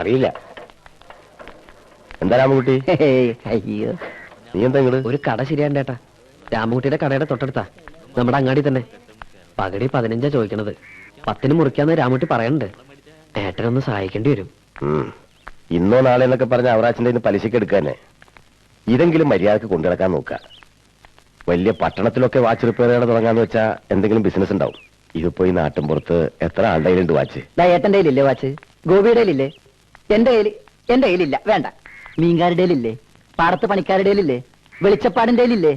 അറിയില്ല. എന്താ രാമൻകുട്ടി? അയ്യോ, നീ എന്താ ഇങ്ങട്? ഒരു കട ശരിയാണ്ടേട്ടാ. രാമൻകുട്ടിയുടെ കടയുടെ തൊട്ടടുത്താ, നമ്മുടെ അങ്ങാടി തന്നെ. പകടി 15 ചോദിക്കണത്. 10 മുറിക്കാന്ന് രാമൻകുട്ടി പറയണ്ട്. ഏട്ടനൊന്ന് സഹായിക്കേണ്ടി വരും. ഇന്നോ നാളെ എന്നൊക്കെ പറഞ്ഞ അവറാച്ചിന്റെ പലിശക്ക് എടുക്കാനെ. ഇതെങ്കിലും മര്യാദക്ക് കൊണ്ടുനടക്കാൻ നോക്കുക. വലിയ പട്ടണത്തിലൊക്കെ വാച്ച് റിപ്പയർ ചെയ്യണം തുടങ്ങാന്ന് വെച്ചാൽ എന്തെങ്കിലും ബിസിനസ് ഉണ്ടാവും. ഇതിപ്പോ ഈ നാട്ടിൻപുറത്ത് എത്ര ആളുടെ കയ്യിലുണ്ട് വാച്ച്? ഏട്ടന്റെ കയ്യിലില്ലേ വാച്ച്? ഗോപിയുടെ കയ്യിലില്ലേ? എന്റെ കയ്യിലില്ല, വേണ്ട. മീൻകാരുടെ കയ്യിലില്ലേ? പാടത്ത് പണിക്കാരുടെ കയ്യിലില്ലേ? വെളിച്ചപ്പാടിന്റെ കയ്യിലില്ലേ?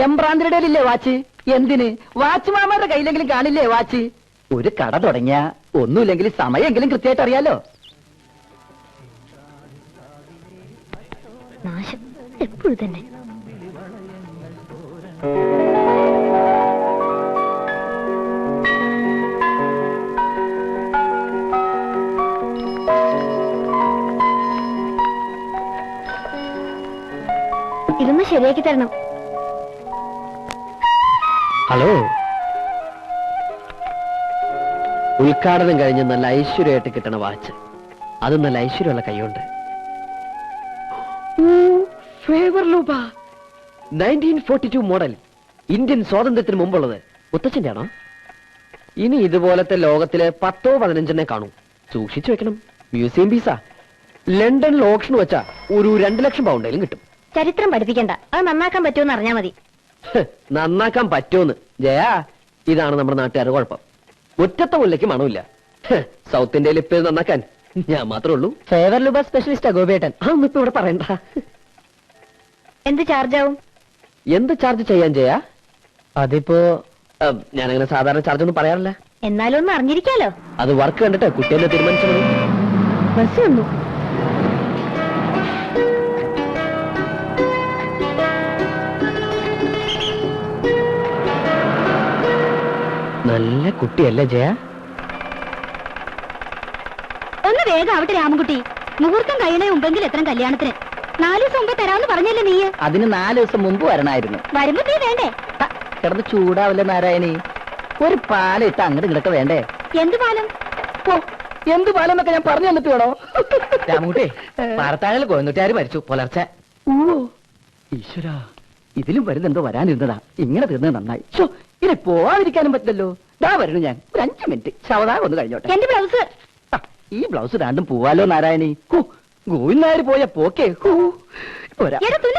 എംബ്രാന്തിരുടെ കയ്യിലില്ലേ വാച്ച്? എന്തിന്? വാച്ച് മാമാരുടെ കയ്യിലെങ്കിലും കാണില്ലേ വാച്ച്? ഒരു കട തുടങ്ങിയ ഒന്നുമില്ലെങ്കിൽ സമയമെങ്കിലും കൃത്യമായിട്ട് അറിയാലോ. നാശം എപ്പോഴും തന്നെ. ഇതൊന്ന് ശരിയാക്കി തരണം. ഹലോ, ഉദ്ഘാടനം കഴിഞ്ഞ് നല്ല ഐശ്വര്യമായിട്ട് കിട്ടണ വാച്ച്. അത് നല്ല ഐശ്വര്യമുള്ള കൈയുണ്ട്. ഫേവർ ലൂബ 1942 മോഡൽ, ഇന്ത്യൻ സ്വാതന്ത്ര്യത്തിന് മുമ്പുള്ളത്. മുത്തച്ഛന്റെ ആണോ? ഇനി ഇതുപോലത്തെ ലോകത്തില് 10-15 കാണൂ. സൂക്ഷിച്ചു വെക്കണം. മ്യൂസിയം പീസാ. ലണ്ടനിൽ ഓപ്ഷൻ വെച്ചാ ഒരു 2 ലക്ഷം പൗണ്ടേലും കിട്ടും. ചരിത്രം പഠിപ്പിക്കണ്ട, അത് നന്നാക്കാൻ പറ്റുമെന്ന് അറിഞ്ഞാ മതി. നന്നാക്കാൻ പറ്റുമെന്ന് ജയാ, ഇതാണ് നമ്മുടെ നാട്ടുകാരുടെ കുഴപ്പം. മുറ്റത്തെ മുല്ലയ്ക്ക് മണമില്ല. സൗത്ത് ഇന്ത്യയിൽ ഇപ്പൊ നന്നാക്കാൻ ഞാൻ മാത്രമേ ഉള്ളൂ. ഫേവർ ലുബ സ്പെഷ്യലിസ്റ്റാ ഗോപിയേട്ടൻ. അതൊന്നും ഇപ്പൊ ഇവിടെ പറയണ്ട. എന്ത് ചാർജ് ആവും? എന്ത് ചാർജ് ചെയ്യാൻ ചെയ്യാ? അതിപ്പോ ഞാനങ്ങനെ സാധാരണ ചാർജ് ഒന്നും പറയാറില്ല. എന്നാലും ഒന്ന് അറിഞ്ഞിരിക്കാലോ. അത് വർക്ക് കണ്ടിട്ട് കുട്ടിയെന്നെ തീരുമാനിച്ചു. ബസ് വന്നു. നല്ല കുട്ടിയല്ലേ ജയ? ഒന്ന് വേഗം ആവട്ടെ രാമൻകുട്ടി. മുഹൂർത്തം കഴിയണേ മുമ്പെങ്കിൽ എത്ര കല്യാണത്തിന്? 4 ദിവസം മുമ്പേ തരാമെന്ന് പറഞ്ഞല്ലേ നീ? അതിന് 4 ദിവസം മുമ്പ് വരണമായിരുന്നു. വരുമ്പോ നീ വേണ്ടേ? കിടന്ന് ചൂടാവില്ല നാരായണി. ഒരു പാലിട്ട് അങ്ങോട്ട് ഇങ്ങോട്ട് വേണ്ടേ? എന്ത് പാലം? എന്ത് പാലം എന്നൊക്കെ ഞാൻ പറഞ്ഞു തന്നിട്ട് വേണോ? രാമൻകുട്ടി, പാറത്താഴൽ കോയന്നുട്ടാര് മരിച്ചു പുലർച്ചെ. ഈശ്വര, ഇതിലും വരുന്നെന്തോ വരാനിരുന്നതാ. ഇങ്ങനെ തീർന്നത് നന്നായി. ഇനി പോവാതിരിക്കാനും പറ്റില്ലല്ലോ. ദാ വരുന്നു ഞാൻ. ഒരു 5 മിനിറ്റ് ശവദാഹം ഒന്ന് കഴിഞ്ഞോട്ടെ. എന്റെ ബ്ലൗസ്. ഈ ബ്ലൗസ് രണ്ടും പോവാലോ നാരായണി. ഗോവിന്ദാര് പോയ പോക്കേ.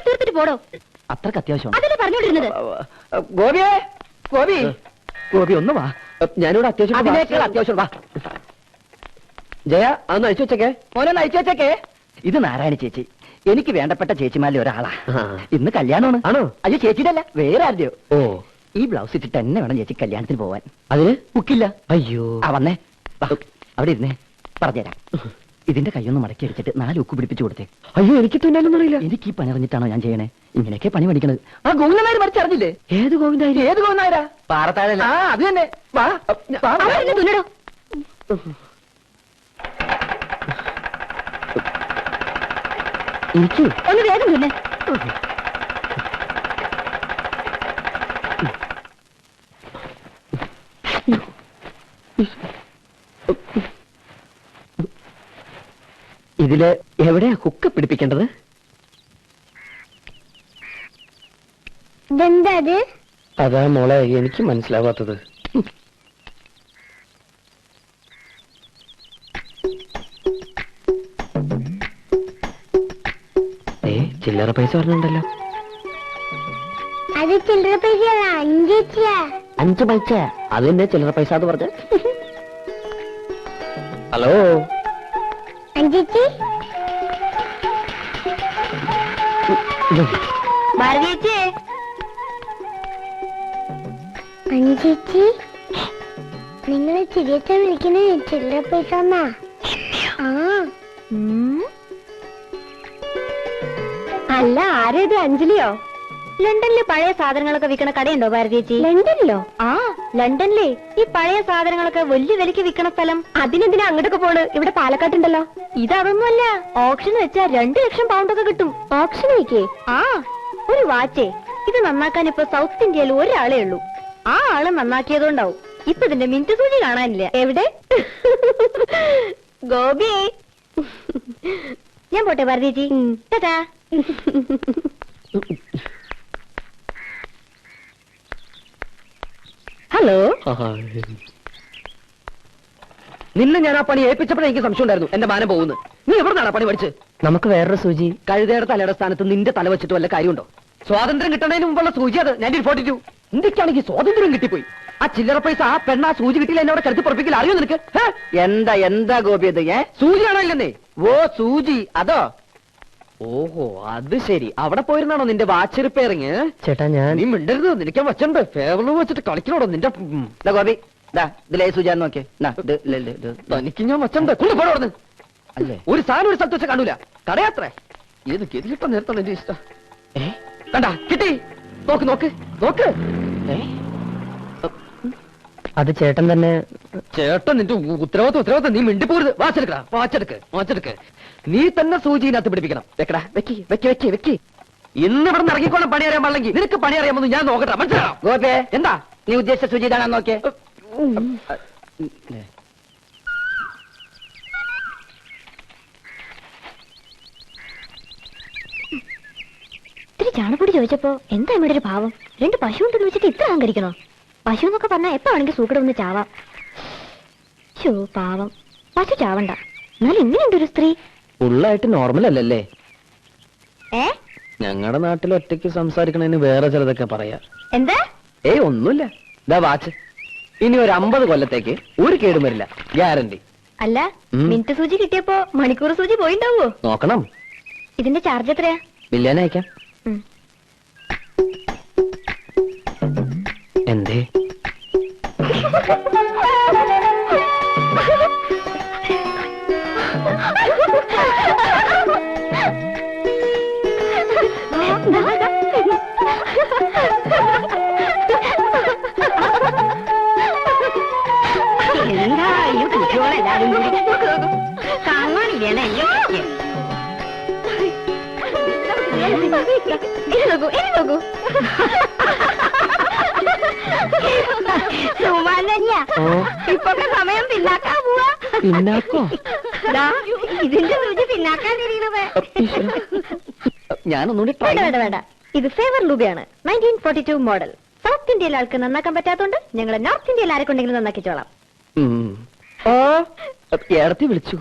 തീർത്തിട്ട് പോടോ. അത്രക്ക് അത്യാവശ്യം അതല്ലേ പറഞ്ഞോണ്ടിരുന്നത്. ഗോപിയേ, ഗോപി ഒന്ന് വാ. ഞാനിവിടെ അത്യാവശ്യം അതിനേക്കാൾ അത്യാവശ്യം വാ. ജയ, അതൊന്ന് അയച്ചു വെച്ചേക്കേ. മോനൊന്ന് അയച്ചു വെച്ചേക്കേ. ഇത് നാരായണി ചേച്ചി, എനിക്ക് വേണ്ടപ്പെട്ട ചേച്ചിമാരിൽ ഒരാളാ. ഇന്ന് കല്യാണമാണ്. ആണോ? അയ്യോ, ചേച്ചിയുടെ അല്ല, വേറെ ആരുടെയോ. ഓ, ഈ ബ്ലൗസ് ഇട്ടിട്ട് തന്നെ വേണം ചേച്ചി കല്യാണത്തിന് പോവാൻ. അതിന് ബുക്കില്ല. അയ്യോ. വന്നേ, അവിടെ ഇരുന്നേ, പറഞ്ഞുതരാം. ഇതിന്റെ കൈയൊന്ന് മടക്കി അടിച്ചിട്ട് 4 ഉക്ക് പിടിപ്പിച്ചു കൊടുത്തേ. അയ്യോ, എനിക്ക് തുന്നാനൊന്നും അറിയില്ല. എനിക്ക് ഈ പണി അറിഞ്ഞിട്ടാണോ ഞാൻ ചെയ്യണേ? ഇങ്ങനെയൊക്കെ പണി പഠിക്കണത്. ആ ഗോവിന്ദനായർ മരിച്ചറിഞ്ഞില്ലേ? ഏത് ഗോവിന്ദായി? ഏത് ഗോവിന്ദനായരാ? പാറത്താഴല്ല. അത് തന്നെ. വാ, തുന്നടോ. എനിക്ക് ഒന്ന് വേഗം തുന്നെ. ഇതില് എവിടെയാ ഹുക്ക് പിടിപ്പിക്കേണ്ടത്? അതാ മോളെ എനിക്ക് മനസ്സിലാവാത്തത്. ചില്ലറ പൈസ പറഞ്ഞുണ്ടല്ലോ. അത് ചില്ലറ പൈസ 5 പൈസ. അത് തന്നെ ചില്ലറ പൈസ എന്ന് പറഞ്ഞ. ഹലോ അഞ്ചേച്ചി. ഭാരതിയേച്ചി. അഞ്ചേച്ചി, നിങ്ങൾ ചിരിയത്തെ വിളിക്കണേ ചില്ലറ പൈസ. അല്ല, ആരേത്? അഞ്ജലിയോ? ലണ്ടനിലെ പഴയ സാധനങ്ങളൊക്കെ വിൽക്കണ കടയുണ്ടോ ഭാരതിയേച്ചി? ലണ്ടനിലോ? ലണ്ടനിലെ ഈ പഴയ സാധനങ്ങളൊക്കെ വലിയ വിലക്ക് വിൽക്കണ സ്ഥലം. അതിനെന്തിനാ അങ്ങോട്ടൊക്കെ പോണ്? ഇവിടെ പാലക്കാട്ടുണ്ടല്ലോ. ഇതൊന്നുമല്ല, ഓപ്ഷൻ വെച്ചാ 2 ലക്ഷം പൗണ്ടൊക്കെ കിട്ടും. ഓപ്ഷൻ വയ്ക്കേ? ഒരു വാച്ചേ. ഇത് നന്നാക്കാൻ ഇപ്പൊ സൗത്ത് ഇന്ത്യയിൽ ഒരാളേ ഉള്ളൂ. ആ ആള് നന്നാക്കിയതുകൊണ്ടാവും ഇപ്പൊ ഇതിന്റെ മിനിറ്റ് സൂചി കാണാനില്ല. എവിടെ? ഗോപി. ഞാൻ പോട്ടെ ഭാരതീജി. ടാറ്റാ. ഹലോ. നിന്നെ ഞാൻ ആ പണി ഏൽപ്പിച്ചപ്പോഴേ എനിക്ക് സംശയം ഉണ്ടായിരുന്നു എന്റെ മാനം പോകുന്നു. നീ എവിടുന്നാണ് ആ പണി പഠിച്ച്? നമുക്ക് വേറൊരു സൂചി. കഴുതയുടെ തലയുടെ സ്ഥാനത്ത് നിന്റെ തല വെച്ചിട്ട് വല്ല കാര്യമുണ്ടോ? സ്വാതന്ത്ര്യം കിട്ടുന്നതിന് മുമ്പുള്ള സൂചി അത്. 1942. ഇന്ത്യക്കാണെങ്കിൽ സ്വാതന്ത്ര്യം കിട്ടിപ്പോയി. ആ ചില്ലറ പൈസ ആ പെണ്ണ ആ സൂചി കിട്ടിയില്ല എന്നോട് കരുത്തി പുറപ്പിക്കില്ല. അറിയോ നിനക്ക്? എന്താ എന്താ ഗോപി അത്? സൂചിയാണോ ഇല്ലെന്നേ? ഓ സൂചി അതോ? ഓഹോ അത് ശരി. അവിടെ പോയിരുന്നാണോ നിന്റെ വാച്ച് റിപ്പയറിങ്? ചേട്ടാ ഞാൻ നീ മിണ്ടരുത്. നിനക്ക് വെച്ചുണ്ട് ഫേവറിൽ വെച്ചിട്ട് കളിക്കണോടോ നിന്റെ. ഗോപി ഇതിലേ സൂചി നോക്കിയേ. തനിക്ക് ഞാൻ വെച്ചുണ്ട്. കൊണ്ടുപോടന്ന് അല്ലേ ഒരു സാധനം ഒരു സ്ഥലത്ത് വെച്ച് കാണൂല. കടയാത്രേ ഏത് ഗതികിട്ട നേരത്തെ എന്റെ ഇഷ്ടം. കണ്ടാ കിട്ടി. നോക്ക് നോക്ക് നോക്ക്. അത് ചേട്ടൻ തന്നെ. ചേട്ടൻ നിന്റെ ഉത്തരവാദിത്വം. നീ മിണ്ടിപ്പോരുത്. വാച്ചെടുക്ക്. നീ തന്നെ സൂചിനകത്ത് പിടിപ്പിക്കണം. വെക്കടാ വെക്കി. ഇന്ന് ഇവിടെ നിന്ന് ഇറങ്ങിക്കോളം പണി അറിയാൻ പാടില്ലെങ്കിൽ നിനക്ക് പണി അറിയാമെന്ന് ഞാൻ നോക്കട്ടെ. മനസ്സിലാവും? ഗോപേ എന്താ നീ ഉദ്ദേശിച്ച സൂചി ഇതാണോ നോക്കിയേ? ഇത്തിരി ചാണപ്പൊടി ചോദിച്ചപ്പോ എന്താ ഇവിടെ ഒരു ഭാവം? 2 പശു ഉണ്ടെന്ന് വെച്ചിട്ട് ഇത്ര അഹങ്കരിക്കണോ? പശു എന്നൊക്കെ പറഞ്ഞാൽ എപ്പോ വേണമെങ്കിൽ സൂക്കട ഒന്ന് ചാവാം. ഷോ പാവം. പശു ചാവണ്ട. എന്നാലും ഇങ്ങനെയുണ്ട് ഒരു സ്ത്രീ. ഫുള്ളായിട്ട് നോർമൽ അല്ലല്ലേ? ഏ ഞങ്ങളുടെ നാട്ടിൽ ഒറ്റയ്ക്ക് സംസാരിക്കണതിന് വേറെ ചിലതൊക്കെ പറയാ. എന്താ? ഏയ് ഒന്നുമില്ല. ഇതാ വാച്ച്. ഇനി ഒരു 50 കൊല്ലത്തേക്ക് ഒരു കേടും വരില്ല. ഗ്യാരണ്ടി. അല്ല മിനിറ്റ് സൂചി കിട്ടിയപ്പോ മണിക്കൂർ സൂചി പോയിണ്ടാവോ? നോക്കണം. ഇതിന്റെ ചാർജ് എത്രയാ? ബില്ലേനെ അയക്കാം. എന്തേ? എന്താ കുട്ടികളെല്ലാരും കൂടി കാണാനില്ലേ? നോക്കൂ. ഇപ്പൊക്കെ സമയം പിന്നാക്കാ പോവാ. പിന്നാക്കോ? ഇതിന്റെ സൂചി പിന്നാക്കാൻ തിരിയണത്. ഞാനൊന്നുകൂടി വേണ്ട. ഇത് ഫേവർ ലൂബിയാണ്. 1942 മോഡൽ. സൗത്ത് ഇന്ത്യയിലെ ആൾക്ക് നന്നാക്കാൻ പറ്റാത്തോണ്ട് ഞങ്ങൾ നോർത്ത് ഇന്ത്യയിൽ ആരെക്കൊണ്ടെങ്കിലും നന്നാക്കിച്ചോളാം. ഓ ഏടത്തി വിളിച്ചു.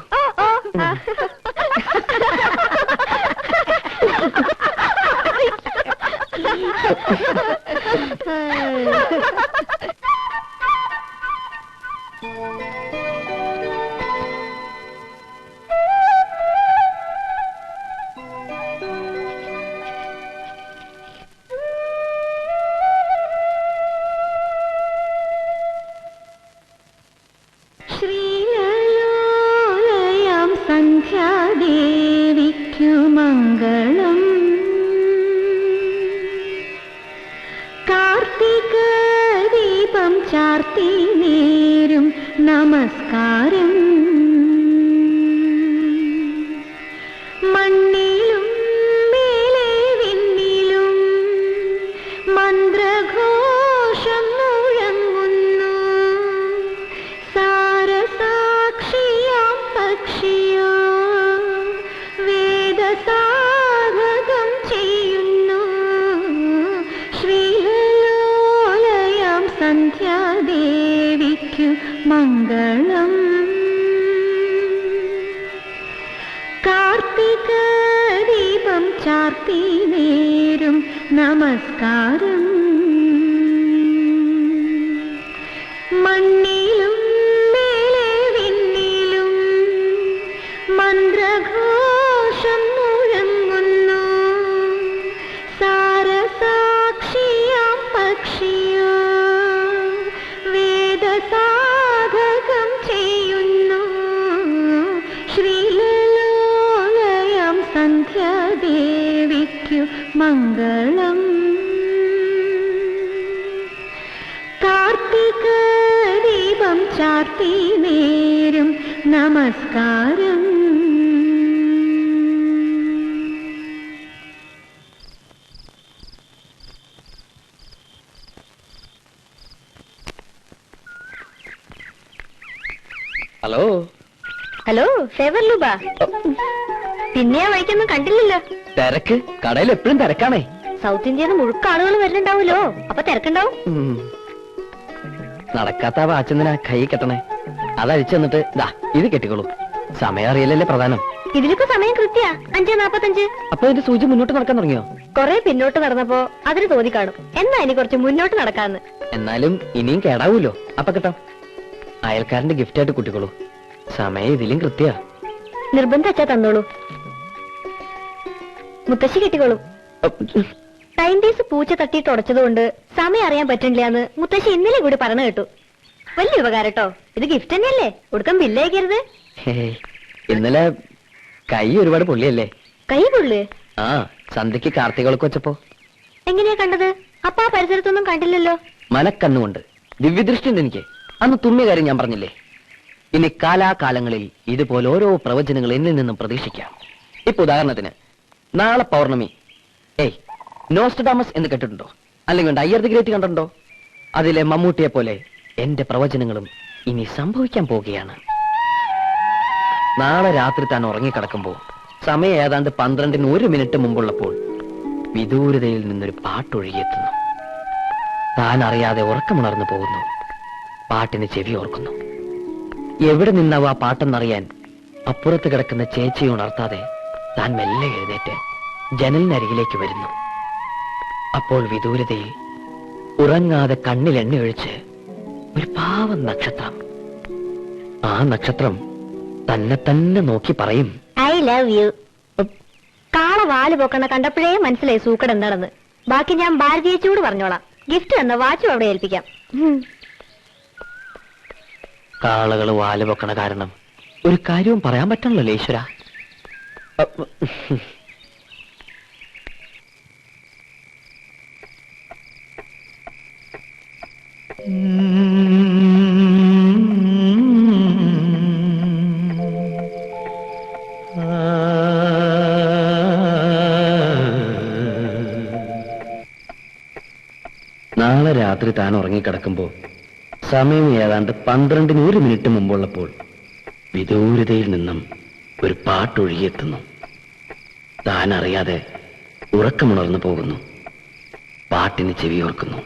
ശ്രീലലോലയം സന്ധ്യാദേവിക്കു മംഗളം. കാർത്തിക ദീപം ചാർത്തി നേരും നമസ്കാരം. മണ്ണിലും മേലെ വിണ്ണിലും മന്ത്രഘോഷം മുഴങ്ങുന്നു. സാരസാക്ഷിയാം പക്ഷിയോ വേദസാധകം ചെയ്യുന്നു. ശ്രീലലോലയം സന്ധ്യാദേവിക്കു മംഗളം. കാർത്തിക ദീപം ചാർത്തി നേരും നമസ്കാരം. മണ്ണിലും മേലെ വിണ്ണിലും മന്ത്രഘോഷം മുഴങ്ങുന്നു. സാരസാക്ഷിയാം പക്ഷിയോ വേദസാധകം ചെയ്യുന്നു. ശ്രീലലോലയം സന്ധ്യാദേവിക്കു മംഗളം. കാർത്തിക ദീപം ചാർത്തി നേരും നമസ്കാരം. Hello hello favour Leuba. പിന്നെ ആ വഴിക്കൊന്നും കണ്ടില്ലല്ലോ. തിരക്ക് കടയിൽ എപ്പോഴും തിരക്കാണേ. സൗത്ത് ഇന്ത്യയിൽ മുഴുക്ക ആളുകൾ വരുന്നുണ്ടാവുമല്ലോ, അപ്പൊ തിരക്കുണ്ടാവും. ഉം. നടക്കാത്ത വാച്ചെന്തിനാ കൈ കെട്ടണേ? അതഴിച്ചു തന്നിട്ട് ദാ ഇത് കെട്ടിക്കോളൂ. സമയം അറിയില്ലല്ലേ പ്രധാനം. ഇതിലിപ്പോ സമയം കൃത്യ 5:45. അപ്പൊ ഇതിന്റെ സൂചി മുന്നോട്ട് നടക്കാൻ തുടങ്ങിയോ? കൊറേ പിന്നോട്ട് നടന്നപ്പോ അതിന് തോന്നി കാണും എന്നാ ഇനി കുറച്ച് മുന്നോട്ട് നടക്കാന്ന്. എന്നാലും ഇനിയും കേടാവൂലോ. അപ്പൊ കിട്ടാം. അയൽക്കാരന്റെ ഗിഫ്റ്റ് ആയിട്ട് കുട്ടിക്കോളൂ. സമയം ഇതിലും കൃത്യ. നിർബന്ധം വെച്ചാ തന്നോളൂ. മുത്തശ്ശി കെട്ടിക്കോളൂ. ടൈം പീസ് പൂച്ച തട്ടിയിട്ട് ഉടച്ചതുകൊണ്ട് സമയം അറിയാൻ പറ്റില്ലാന്ന് മുത്തശ്ശി ഇന്നലെ കൂടി പറഞ്ഞു കേട്ടു. വലിയ ഉപകാരം കേട്ടോ. ഇത് ഗിഫ്റ്റ് തന്നെയല്ലേ, കൊടുക്കാൻ ബില്ലേക്കരുത്. ഇന്നലെ കൈ ഒരുപാട് പൊള്ളിയല്ലേ? കൈ പൊള്ളു? ആ, സന്ധ്യക്ക് കാർത്തികൾക്ക് വെച്ചപ്പോ. എങ്ങനെയാ കണ്ടത്? അപ്പൊ ആ പരിസരത്തൊന്നും കണ്ടില്ലല്ലോ. മനക്കണ്ണുകൊണ്ട് ദിവ്യദൃഷ്ടി ഉണ്ട് എനിക്ക്. അന്ന് തുമ്മിയ കാര്യം ഞാൻ പറഞ്ഞില്ലേ. ഇനി കാലാകാലങ്ങളിൽ ഇതുപോലെ ഓരോ പ്രവചനങ്ങൾ എന്നിൽ നിന്നും പ്രതീക്ഷിക്കാം. ഇപ്പൊ ഉദാഹരണത്തിന് നാളെ പൗർണമി. നോസ്ട്രഡാമസ് എന്ന് കേട്ടിട്ടുണ്ടോ? അല്ലെങ്കിൽ അയ്യർ ദി ഗ്രേറ്റ് കണ്ടിട്ടുണ്ടോ? അതിലെ മമ്മൂട്ടിയെ പോലെ എന്റെ പ്രവചനങ്ങളും ഇനി സംഭവിക്കാൻ പോവുകയാണ്. നാളെ രാത്രി താൻ ഉറങ്ങിക്കിടക്കുമ്പോ സമയം ഏതാണ്ട് 12:01 മുമ്പുള്ളപ്പോൾ വിദൂരതയിൽ നിന്നൊരു പാട്ടൊഴുകിയെത്തുന്നു. താൻ അറിയാതെ ഉറക്കമുണർന്നു പോകുന്നു. പാട്ടിന് ചെവി ഓർക്കുന്നു. എവിടെ നിന്നാവും ആ പാട്ടെന്നറിയാൻ അപ്പുറത്ത് കിടക്കുന്ന ചേച്ചിയെ ഉണർത്താതെ താൻ മെല്ലെ എഴുന്നേറ്റ് ജനലിനരികിലേക്ക് വരുന്നു. അപ്പോൾ വിദൂരതയിൽ ഉറങ്ങാതെ കണ്ണിൽ എണ്ണ ഒഴിച്ച് ഒരു പാവം നക്ഷത്രം. ആ നക്ഷത്രം തന്നെ തന്നെ നോക്കി പറയും, ഐ ലവ് യു. കാള വാല് പോക്കണ കണ്ടപ്പോഴേ മനസ്സിലായി സൂക്കട് എന്താണെന്ന്. ബാക്കി ഞാൻ ഭാരതീയച്ചൂട് പറഞ്ഞോളാം. ഗിഫ്റ്റ് തന്ന വാച്ചും അവിടെ ഏൽപ്പിക്കാം. കാളകള് വാല് പൊക്കണ കാരണം ഒരു കാര്യവും പറയാൻ പറ്റണല്ലോ ഈശ്വര. നാളെ രാത്രി താൻ ഉറങ്ങിക്കിടക്കുമ്പോ സമയം ഏതാണ്ട് 12:01 മുമ്പുള്ളപ്പോൾ വിദൂരതയിൽ നിന്നും ഒരു പാട്ടൊഴുകിയെത്തുന്നു. താൻ അറിയാതെ ഉറക്കമുണർന്നു പോകുന്നു. പാട്ടിന് ചെവിയോർക്കുന്നു.